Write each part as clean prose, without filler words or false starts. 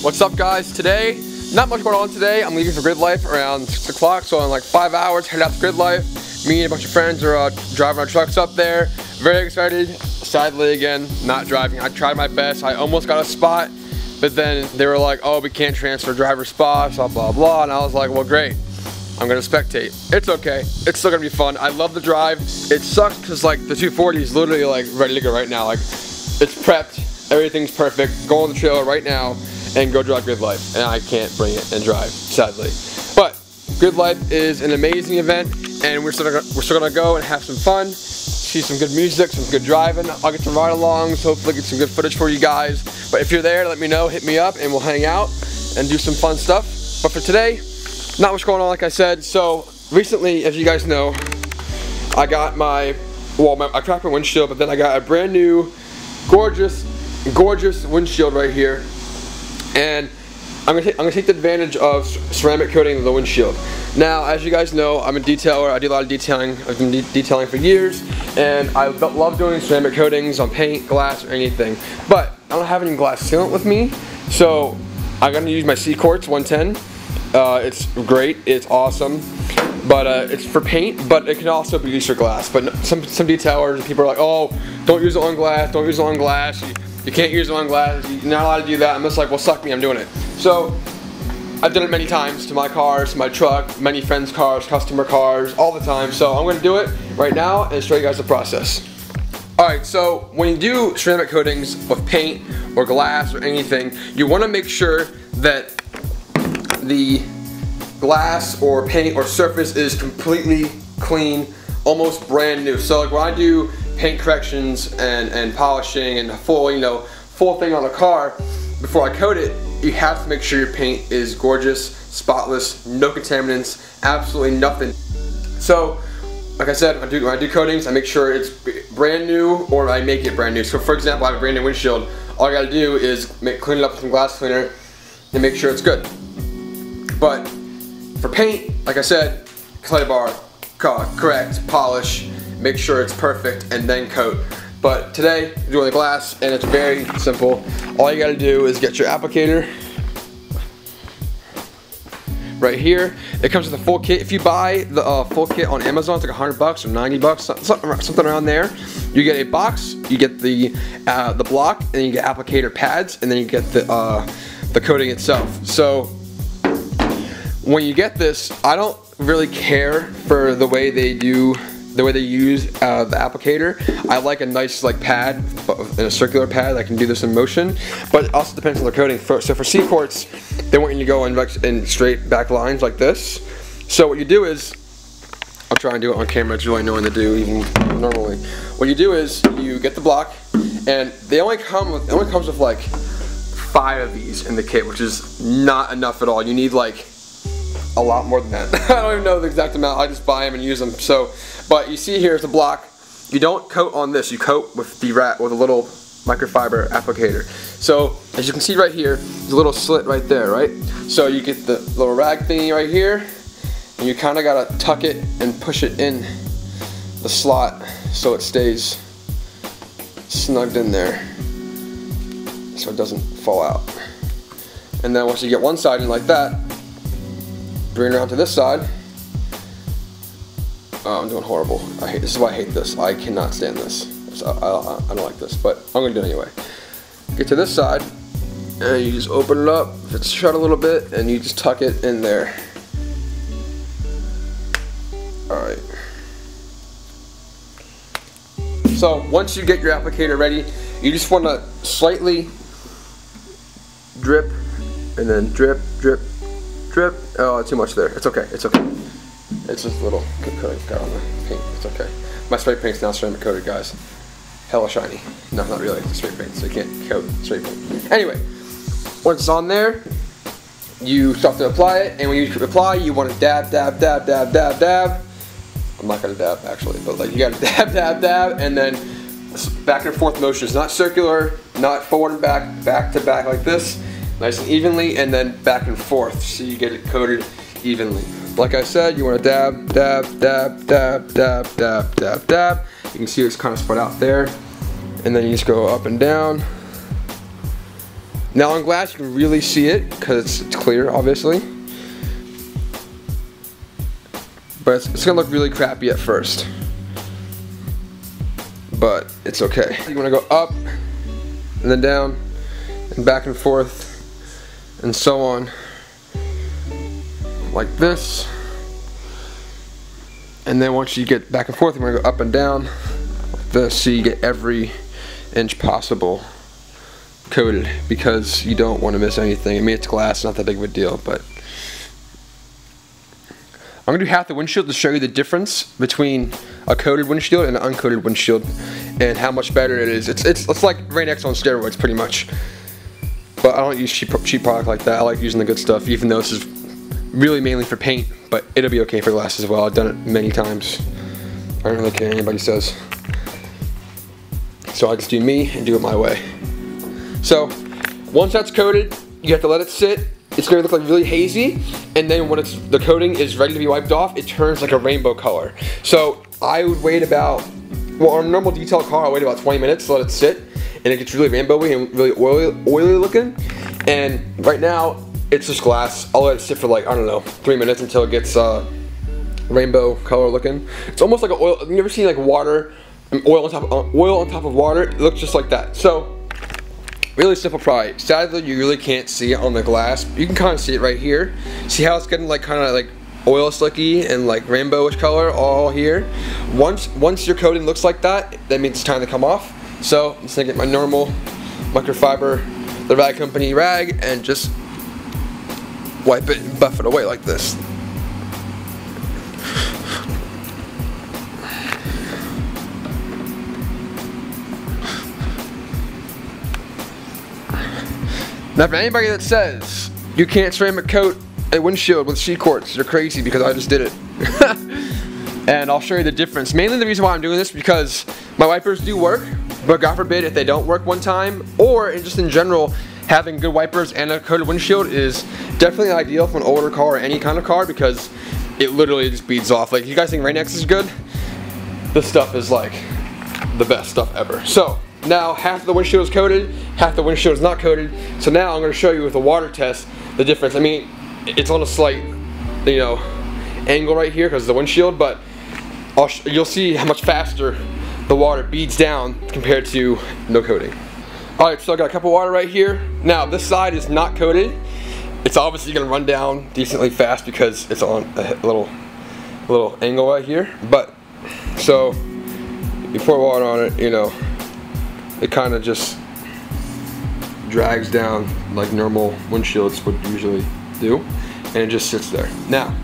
What's up, guys? Today, not much going on today. I'm leaving for Grid Life around 6 o'clock, so in like 5 hours, head out to Grid Life. Me and a bunch of friends are driving our trucks up there. Very excited. Sadly, again, not driving. I tried my best. I almost got a spot, but then they were like, oh, we can't transfer driver spots, blah, blah, blah. And I was like, well, great. I'm gonna spectate. It's okay. It's still gonna be fun. I love the drive. It sucks because like the 240 is literally like ready to go right now. Like it's prepped. Everything's perfect. Go on the trailer right now and go drive Grid Life. And I can't bring it and drive, sadly. But Grid Life is an amazing event, and we're still gonna go and have some fun. See some good music, some good driving. I'll get some ride-alongs. Hopefully get some good footage for you guys. But if you're there, let me know. Hit me up, and we'll hang out and do some fun stuff. But for today, not much going on, like I said. So recently, as you guys know, I got I cracked my windshield, but then I got a brand new, gorgeous windshield right here, and I'm gonna take the advantage of ceramic coating the windshield. Now, as you guys know, I'm a detailer. I do a lot of detailing. I've been detailing for years, and I love doing ceramic coatings on paint, glass, or anything. But I don't have any glass sealant with me, so I'm gonna use my C-Quartz 110. It's great. It's awesome. But it's for paint, but it can also be used for glass. But some detailers and people are like, oh, don't use it on glass, don't use it on glass. You can't use it on glass, you're not allowed to do that. I'm just like, well, suck me, I'm doing it. So, I've done it many times to my cars, to my truck, many friends' cars, customer cars, all the time. So I'm gonna do it right now and show you guys the process. Alright, so when you do ceramic coatings with paint or glass or anything, you wanna make sure that the glass or paint or surface is completely clean, almost brand new. So like when I do paint corrections and polishing and full thing on a car, before I coat it, you have to make sure your paint is gorgeous, spotless, no contaminants, absolutely nothing. So like I said, when I do coatings, I make sure it's brand new, or I make it brand new. So for example, I have a brand new windshield. All I gotta do is clean it up with some glass cleaner and make sure it's good. But for paint, like I said, clay bar, correct, polish, make sure it's perfect, and then coat. But today, we're doing the glass, and it's very simple. All you gotta do is get your applicator right here. It comes with a full kit. If you buy the full kit on Amazon, it's like $100 or $90, something around there. You get a box, you get the block, and then you get applicator pads, and then you get the coating itself. So when you get this, I don't really care for the way they use the applicator. I like a nice pad, and a circular pad that can do this in motion, but it also depends on the coating. So for C-Quartz, they want you to go in straight back lines like this. So what you do is, I'll try and do it on camera, it's really annoying to do even normally. What you do is, you get the block, and it only comes with like 5 of these in the kit, which is not enough at all. You need like a lot more than that. I don't even know the exact amount. I just buy them and use them. So, but you see here is the block. You don't coat on this. You coat with a little microfiber applicator. So as you can see right here, there's a little slit right there, right? So you get the little rag thingy right here, and you kind of gotta tuck it and push it in the slot so it stays snugged in there, so it doesn't fall out. And then once you get one side in like that, bring it around to this side. Oh, I'm doing horrible. This is why I hate this. I cannot stand this. So I don't like this, but I'm gonna do it anyway. Get to this side, and you just open it up. It's shut a little bit, and you just tuck it in there. All right. So once you get your applicator ready, you just want to slightly drip, and then drip, drip, drip. Oh, too much there. It's okay. It's okay. It's just a little coating got on the paint. It's okay. My spray paint's now ceramic coated, guys. Hella shiny. No, not really. It's spray paint, so you can't coat spray paint. Anyway, once it's on there, you start to apply it, and when you apply, you want to dab, dab, dab, dab, dab, dab. I'm not gonna dab actually, but like you gotta dab, dab, dab, and then back and forth motions. Not circular, not forward and back to back like this. Nice and evenly, and then back and forth, so you get it coated evenly. Like I said, you want to dab, dab, dab, dab, dab, dab, dab, dab. You can see it's kind of spread out there, and then you just go up and down, Now on glass you can really see it because it's clear, obviously. But it's gonna look really crappy at first. But it's okay. You wanna go up and then down and back and forth and so on. Like this. And then once you get back and forth, you want to go up and down like this, so you get every inch possible coated, because you don't want to miss anything. I mean, it's glass, not that big of a deal, but I'm going to do half the windshield to show you the difference between a coated windshield and an uncoated windshield and how much better it is. It's like Rain-X on steroids pretty much. But I don't use cheap product like that. I like using the good stuff, even though this is really mainly for paint, but it'll be okay for glass as well. I've done it many times. I don't really care what anybody says. So I just do me and do it my way. So once that's coated, you have to let it sit. It's gonna look like really hazy, and then when the coating is ready to be wiped off, it turns like a rainbow color. So I would wait about, well, on a normal detailed car, I'll wait about 20 minutes to let it sit, and it gets really rainbowy and really oily looking. And right now, it's just glass. I'll let it sit for like, I don't know, 3 minutes until it gets rainbow color looking. It's almost like an oil. You ever seen like water, oil on top of water? It looks just like that. So really simple product. Sadly, you really can't see it on the glass. You can kind of see it right here. See how it's getting like kind of like oil slicky and like rainbowish color all here. Once your coating looks like that, that means it's time to come off. So I'm just gonna get my normal microfiber, the rag company rag, and just wipe it and buff it away like this. Now for anybody that says you can't ceramic coat a windshield with sheet quartz, you're crazy, because I just did it. And I'll show you the difference. Mainly the reason why I'm doing this is because my wipers do work, but God forbid if they don't work one time, or just in general, having good wipers and a coated windshield is definitely ideal for an older car or any kind of car, because it literally just beads off. Like, you guys think Rain-X is good? This stuff is like the best stuff ever. So now half the windshield is coated, half the windshield is not coated. So now I'm going to show you with a water test the difference. I mean, it's on a slight, you know, angle right here because of the windshield, but you'll see how much faster the water beads down compared to no coating. Alright, so I got a cup of water right here. Now this side is not coated. It's obviously going to run down decently fast because it's on a little angle right here. But so you pour water on it, you know, it kind of just drags down like normal windshields would usually do, and it just sits there. Now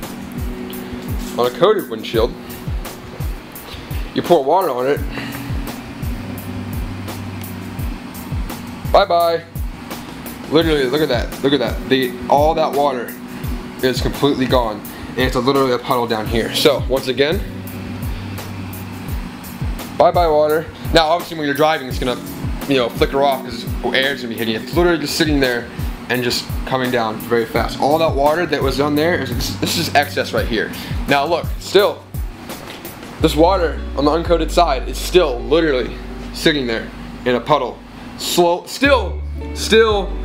on a coated windshield, you pour water on it. Bye bye. Literally, look at that. Look at that. All that water is completely gone, and it's literally a puddle down here. So once again, bye bye water. Now obviously when you're driving, it's gonna, you know, flicker off because air is gonna be hitting it. It's literally just sitting there and just coming down very fast. All that water that was on there, this is excess right here. Now look, still, this water on the uncoated side is still literally sitting there in a puddle. Still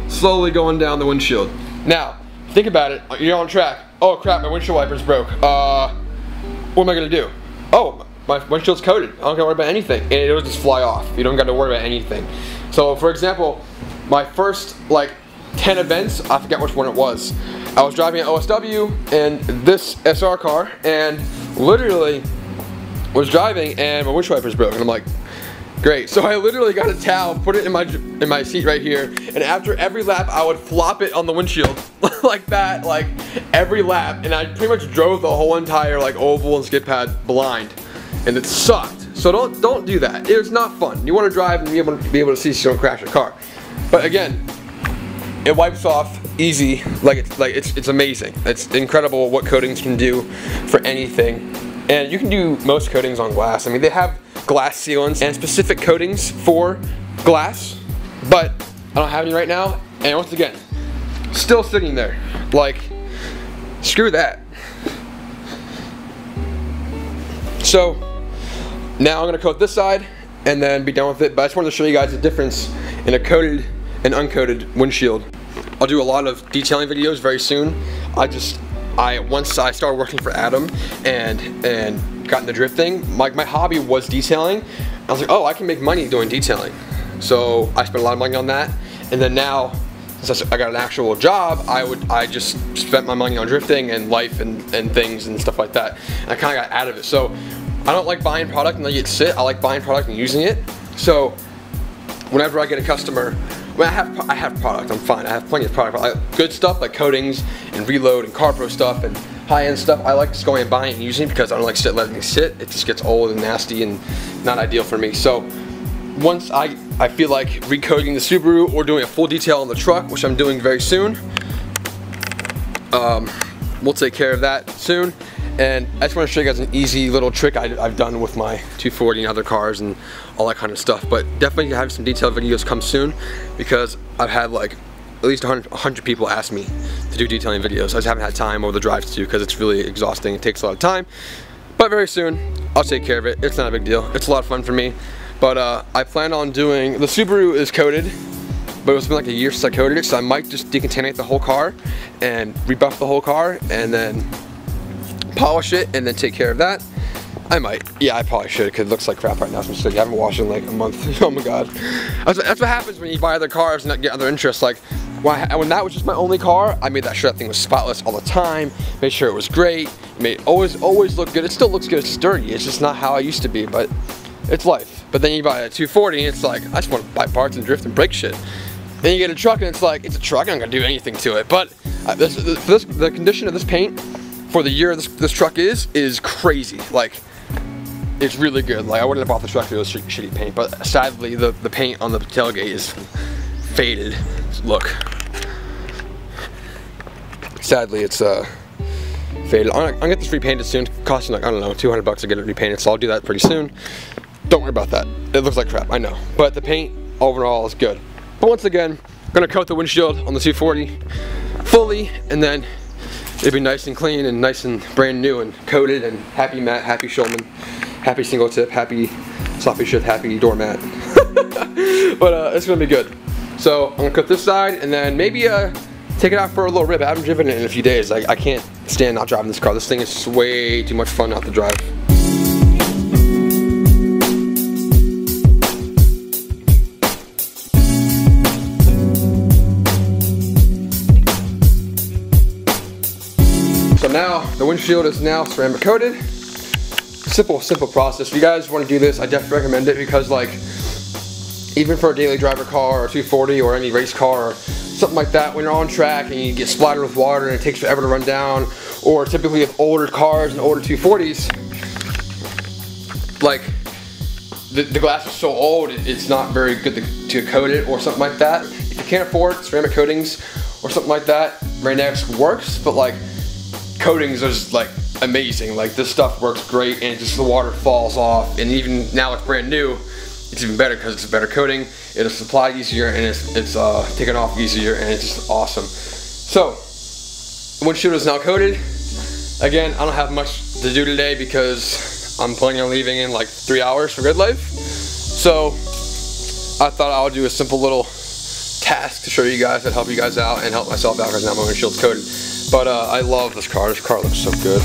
slowly going down the windshield. Now, think about it. You're on track. Oh crap, my windshield wipers broke. What am I gonna do? Oh, my windshield's coated. I don't gotta worry about anything, and it'll just fly off. You don't gotta worry about anything. So, for example, my first like 10 events, I forget which one it was. I was driving an OSW and this SR car, and literally was driving, and my windshield wipers broke, and I'm like, great. So I literally got a towel, put it in my seat right here, and after every lap I would flop it on the windshield like that, like every lap, and I pretty much drove the whole entire like oval and skid pad blind, and it sucked. So don't do that. It's not fun. You want to drive and be able to see so you don't crash your car. But again, it wipes off easy. It's amazing. It's incredible what coatings can do for anything, and you can do most coatings on glass. I mean, they have glass sealants and specific coatings for glass, but I don't have any right now. And once again, still sitting there. Like, screw that. So now I'm gonna coat this side and then be done with it. But I just wanted to show you guys the difference in a coated an uncoated windshield. I'll do a lot of detailing videos very soon. Once I started working for Adam and got into drifting, my hobby was detailing. I was like, oh, I can make money doing detailing. So I spent a lot of money on that, and then now, since I got an actual job, I just spent my money on drifting and life and things and stuff like that. And I kind of got out of it. So I don't like buying product and letting it sit. I like buying product and using it. So whenever I get a customer, when I have product, I'm fine. I have plenty of product. Good stuff like coatings and reload and car pro stuff and high-end stuff. I like just going and buying and using it because I don't like letting it sit. It just gets old and nasty and not ideal for me. So once I feel like recoating the Subaru or doing a full detail on the truck, which I'm doing very soon, we'll take care of that soon. And I just want to show you guys an easy little trick I've done with my 240 and other cars and all that kind of stuff. But definitely have some detailed videos come soon, because I've had like at least 100 people ask me to do detailing videos. I just haven't had time over the drive to do, because it's really exhausting. It takes a lot of time. But very soon, I'll take care of it. It's not a big deal. It's a lot of fun for me. But I plan on doing, the Subaru is coated, but it's been like a year since I coated it, so I might just decontaminate the whole car and rebuff the whole car and then polish it and then take care of that. I might. Yeah, I probably should, because it looks like crap right now. So you haven't washed it in like a month. Oh my god. That's what happens when you buy other cars and not get other interests. Like when that was just my only car, I made that sure that thing was spotless all the time. Made sure it was great. Made it always look good. It still looks good. It's just dirty. It's just not how I used to be, but it's life. But then you buy a 240 and it's like, I just want to buy parts and drift and break shit. Then you get a truck and it's like, it's a truck, I'm not gonna do anything to it. But the condition of this paint for the year this truck is crazy. Like, it's really good. Like, I wouldn't have bought the truck if it was shitty paint, but sadly the paint on the tailgate is faded. Look. Sadly, it's faded. I'm gonna get this repainted soon. It costs me like, I don't know, 200 bucks to get it repainted, so I'll do that pretty soon. Don't worry about that. It looks like crap, I know. But the paint overall is good. But once again, I'm gonna coat the windshield on the 240 fully, and then it'll be nice and clean and nice and brand new and coated and happy matte, happy Shulman, happy single tip, happy sloppy shift, happy doormat. But it's gonna be good. So I'm gonna cut this side and then maybe take it out for a little rip. I haven't driven it in a few days. I can't stand not driving this car. This thing is way too much fun not to drive. So now the windshield is now ceramic coated. Simple process. If you guys want to do this, I definitely recommend it, because like, even for a daily driver car or 240 or any race car or something like that, when you're on track and you get splattered with water and it takes forever to run down, or typically with older cars and older 240s, like the glass is so old it's not very good to coat it or something like that. If you can't afford ceramic coatings or something like that, Rain-X works, but like coatings is like amazing. Like, this stuff works great and just the water falls off, and even now it's brand new, it's even better because it's a better coating. It'll supply easier and it's taken off easier, and it's just awesome. So the windshield is now coated. Again, I don't have much to do today because I'm planning on leaving in like 3 hours for Grid Life. So I thought I would do a simple little task to show you guys, that help you guys out and help myself out, because now my windshield's coated. But I love this car. This car looks so good.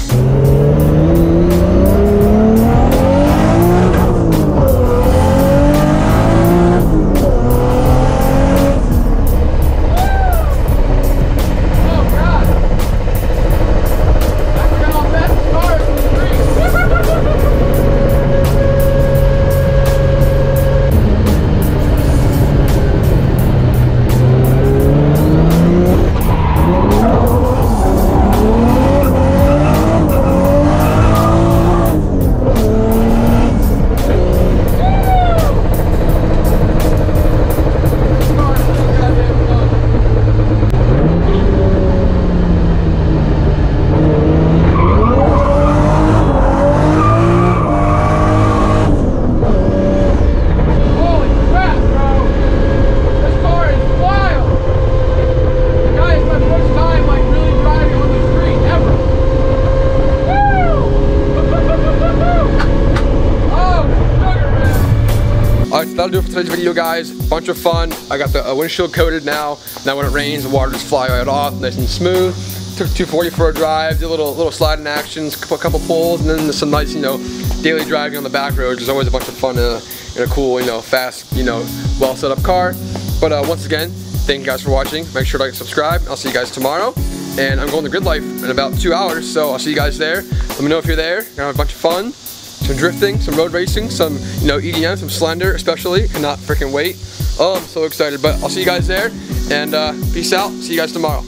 today's video, guys. Bunch of fun. I got the windshield coated now. Now when it rains, the water just fly right off, nice and smooth. Took 240 for a drive, did a little sliding actions, a couple pulls, and then some nice, daily driving on the back roads. There's always a bunch of fun in a cool, fast, well set up car. But once again, thank you guys for watching. Make sure to like and subscribe. I'll see you guys tomorrow. And I'm going to Grid Life in about 2 hours, so I'll see you guys there. Let me know if you're there. We're gonna have a bunch of fun. Some drifting, some road racing, some EDM, some Slender especially. Cannot freaking wait. Oh, I'm so excited. But I'll see you guys there. And peace out. See you guys tomorrow.